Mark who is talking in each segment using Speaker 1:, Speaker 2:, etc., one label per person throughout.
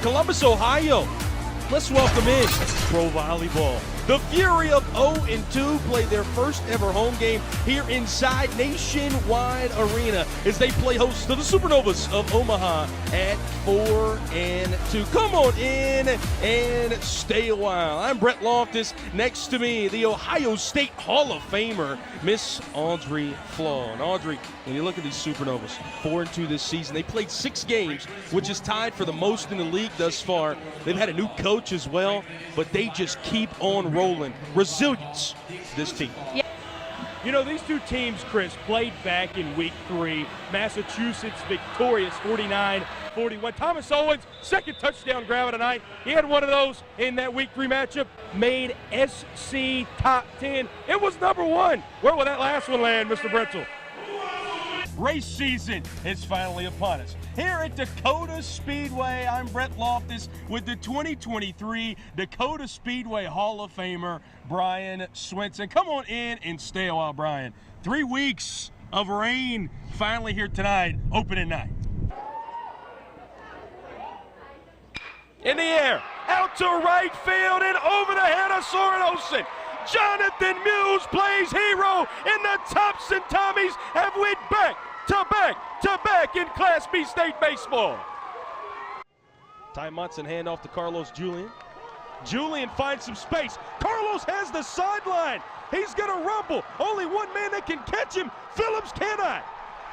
Speaker 1: Columbus, Ohio. Let's welcome in pro volleyball. The Fury of 0-2 played their first ever home game here inside Nationwide Arena as they play host to the Supernovas of Omaha at 4-2. Come on in and stay a while. I'm Brett Loftis. Next to me, the Ohio State Hall of Famer, Miss Audrey Flaw. And Audrey, when you look at these Supernovas, 4-2 this season, they played 6 games, which is tied for the most in the league thus far. They've had a new coach as well, but they just keep on rolling. Resilience, this team.
Speaker 2: Yeah. You know, these two teams, Chris, played back in week 3. Massachusetts victorious 49-41. Thomas Owens, second touchdown grab of the night. He had one of those in that week 3 matchup. Made SC top 10. It was number 1. Where will that last one land, Mr. Bretzel? Race season is finally upon us. Here at Dakota Speedway, I'm Brett Loftis with the 2023 Dakota Speedway Hall of Famer, Brian Swenson. Come on in and stay a while, Brian. 3 weeks of rain finally here tonight, opening night. In the air, out to right field and over the head of Soren Olsen. Jonathan Muse plays hero, and the Thompson Tommies have went back to back in Class B state baseball. Ty Munson hand off to Carlos Julian. Julian finds some space. Carlos has the sideline. He's gonna rumble. Only one man that can catch him. Phillips cannot.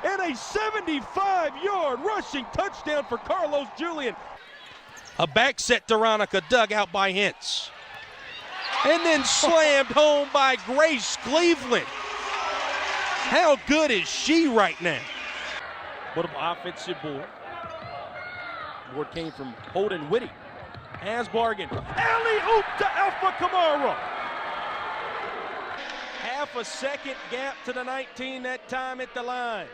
Speaker 2: And a 75-yard rushing touchdown for Carlos Julian. A back set to Ronica, dug out by Hintz. And then slammed home by Grace Cleveland. How good is she right now? What an offensive board. Board came from Holden Whitty. As bargain. Alley-oop to Alpha Kamara. Half a second gap to the 19 that time at the line.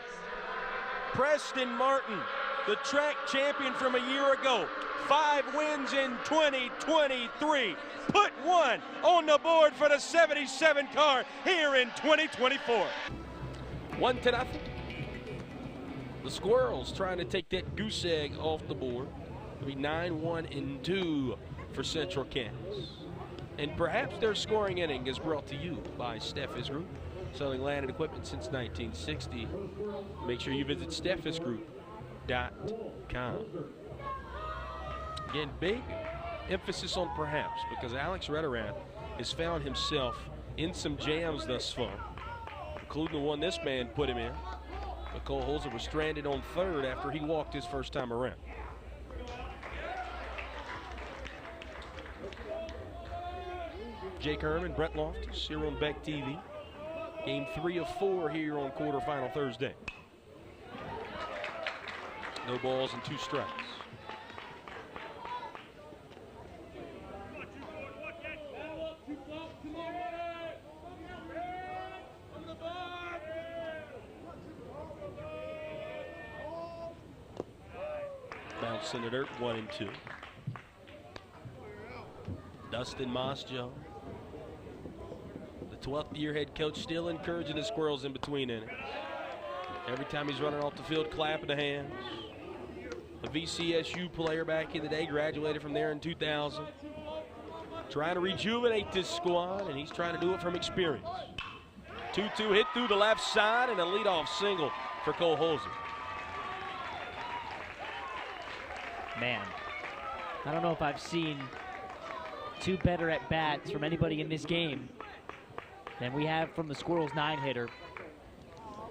Speaker 2: Preston Martin, the track champion from a year ago. 5 wins in 2023. Put 1 on the board for the 77 car here in 2024. 1-0. The Squirrels trying to take that goose egg off the board. It'll be 9-1-2 for Central Kansas. And perhaps their scoring inning is brought to you by Steffes Group, selling land and equipment since 1960. Make sure you visit steffesgroup.com. Again, big emphasis on perhaps, because Alex Rederath has found himself in some jams thus far, including the one this man put him in. But Cole Holzer was stranded on third after he walked his first time around. Jake Herman, Brett Loftis here on Beck TV. Game 3 of 4 here on quarterfinal Thursday. No balls and 2 strikes. Bounce in the dirt, 1-2. Dustin Mosjoe, the 12th year head coach, still encouraging the Squirrels in between innings. Every time he's running off the field, clapping the hands. A VCSU player back in the day, graduated from there in 2000. Trying to rejuvenate this squad, and he's trying to do it from experience. 2-2 hit through the left side and a leadoff single for Cole Holzer.
Speaker 3: Man, I don't know if I've seen 2 better at bats from anybody in this game than we have from the Squirrels 9-hitter.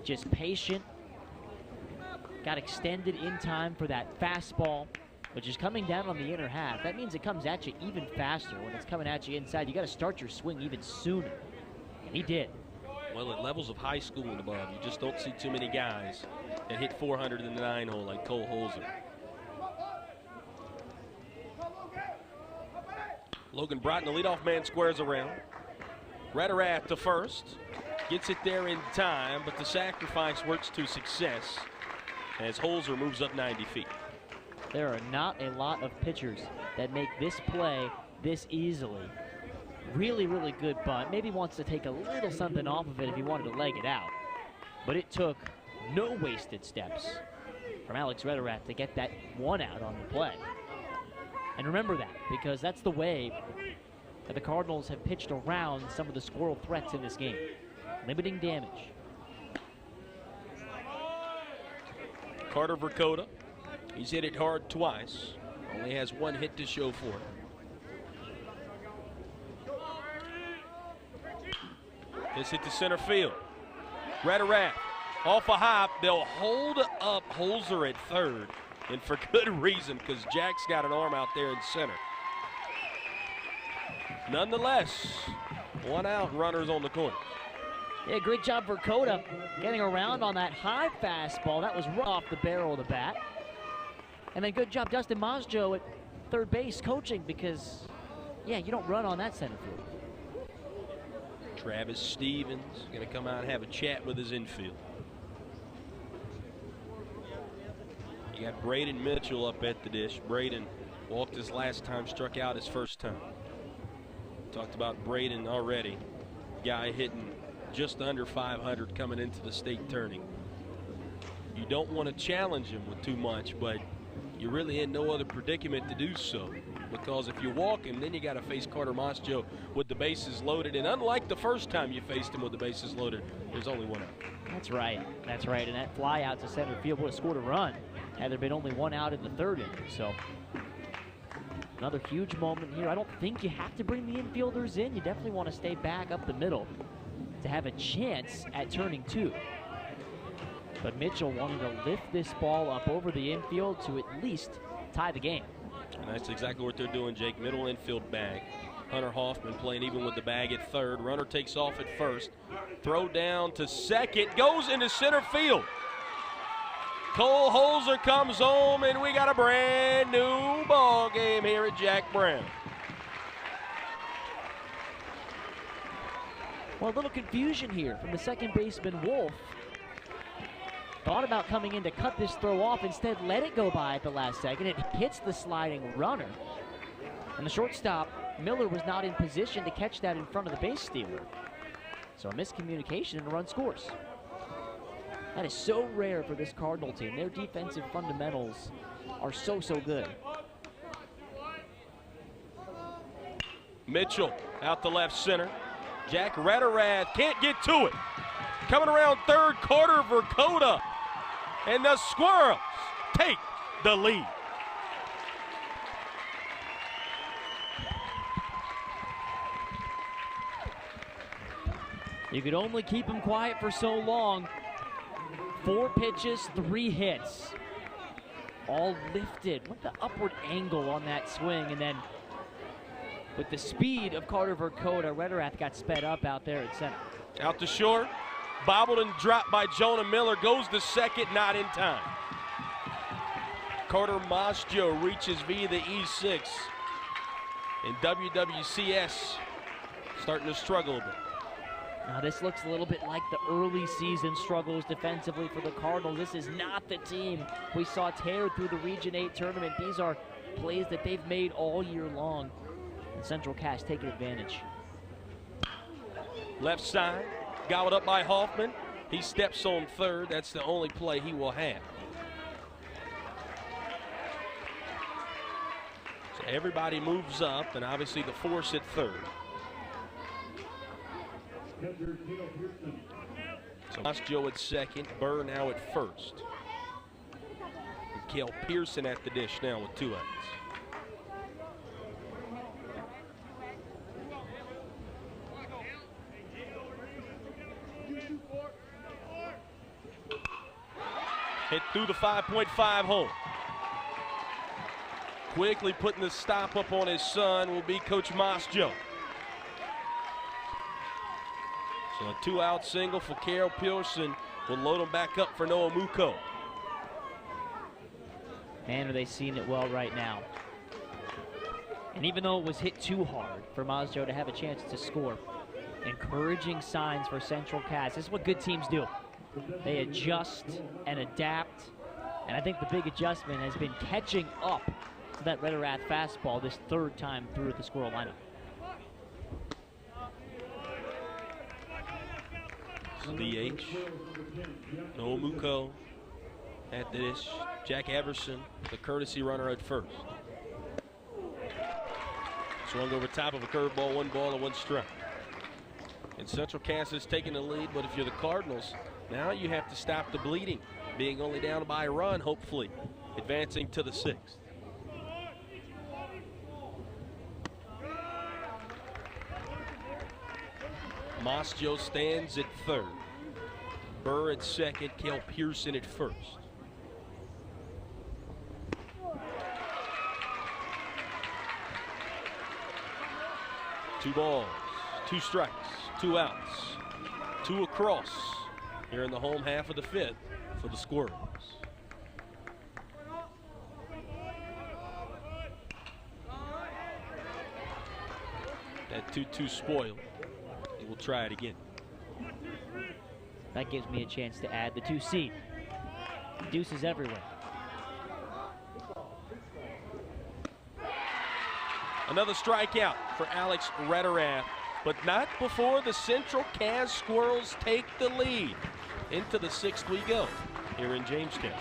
Speaker 3: Just patient, got extended in time for that fastball, which is coming down on the inner half. That means it comes at you even faster. When it's coming at you inside, you got to start your swing even sooner. And he did.
Speaker 1: Well, at levels of high school and above, you just don't see too many guys that hit 400 in the 9-hole like Cole Holzer. Logan Broughton, the leadoff man, squares around. Rederath to first. Gets it there in time, but the sacrifice works to success as Holzer moves up 90 feet.
Speaker 3: There are not a lot of pitchers that make this play this easily. Really, really good bunt. Maybe wants to take a little something off of it if he wanted to leg it out. But it took no wasted steps from Alex Rederath to get that 1 out on the play. And remember that, because that's the way that the Cardinals have pitched around some of the squirrel threats in this game, limiting damage.
Speaker 2: Carter Vercoda, he's hit it hard twice. Only has one hit to show for it. This hit to center field. Rederath off a hop. They'll hold up Holzer at third, and for good reason, because Jack's got an arm out there in center. Nonetheless, one out, runners on the corner.
Speaker 3: Yeah, great job for Vercoda getting around on that high fastball. That was right off the barrel of the bat. And then good job Dustin Masjo at third base coaching, because, yeah, you don't run on that center field.
Speaker 2: Travis Stevens going to come out and have a chat with his infield. You got Braden Mitchell up at the dish. Braden walked his last time, struck out his first time. Talked about Braden already. Guy hitting just under 500 coming into the state tourney. You don't want to challenge him with too much, but you're really in no other predicament to do so. Because if you walk him, then you got to face Carter Masjo with the bases loaded. And unlike the first time you faced him with the bases loaded, there's only one out.
Speaker 3: That's right. That's right. And that fly out to center field would have scored a run had there been only one out in the third inning. So another huge moment here. I don't think you have to bring the infielders in. You definitely want to stay back up the middle to have a chance at turning two. But Mitchell wanted to lift this ball up over the infield to at least tie the game.
Speaker 2: And that's exactly what they're doing, Jake. Middle infield bag. Hunter Hoffman playing even with the bag at third. Runner takes off at first. Throw down to second. Goes into center field. Cole Holzer comes home, and we got a brand new ball game here at Jack Brown.
Speaker 3: Well, a little confusion here from the second baseman, Wolf. Thought about coming in to cut this throw off, instead let it go by at the last second. It hits the sliding runner. And the shortstop, Miller, was not in position to catch that in front of the base stealer. So a miscommunication and a run scores. That is so rare for this Cardinal team. Their defensive fundamentals are so good.
Speaker 2: Mitchell out to left center. Jack Rederath can't get to it. Coming around third, Carter Vercoda. And the Squirrels take the lead.
Speaker 3: You could only keep him quiet for so long. 4 pitches, 3 hits. All lifted. What the upward angle on that swing. And then with the speed of Carter Vercoda, Rederath got sped up out there at center.
Speaker 2: Out to short. Bobbled and dropped by Jonah Miller. Goes to second, not in time. Carter Masjo reaches via the E6. And WWCS starting to struggle a bit.
Speaker 3: Now this looks a little bit like the early season struggles defensively for the Cardinals. This is not the team we saw tear through the Region 8 tournament. These are plays that they've made all year long. And Central Cass taking advantage.
Speaker 2: Left side, gobbled up by Hoffman. He steps on third. That's the only play he will have. So everybody moves up, and obviously the force at third. So Masjo at second, Burr now at first. And Cale Pearson at the dish now with 2 outs. Hit through the 5.5 hole. Quickly putting the stop up on his son will be Coach Masjo. So a 2-out single for Cale Pearson will load him back up for Noah Muko.
Speaker 3: Man, are they seeing it well right now. And even though it was hit too hard for Masjo to have a chance to score, encouraging signs for Central Cass. This is what good teams do. They adjust and adapt, and I think the big adjustment has been catching up to that Rederath fastball this 3rd time through the Squirrel lineup.
Speaker 2: DH, Noah Muko at the dish. Jack Everson, the courtesy runner at first.
Speaker 1: Swung over top of a curveball, 1 ball and 1 strike. And Central Cass is taking the lead, but if you're the Cardinals, now you have to stop the bleeding. Being only down by a run, hopefully, advancing to the 6th. Mosjo stands at 3rd. Burr at 2nd, Cale Pearson at 1st. Two balls, 2 strikes, 2 outs, 2 across here in the home half of the 5th for the Squirrels. That 2-2 spoiled. We'll try it again.
Speaker 3: That gives me a chance to add the 2 seam. Deuces everywhere.
Speaker 1: Another strikeout for Alex Rederath, but not before the Central Cass Squirrels take the lead. Into the 6th we go here in Jamestown.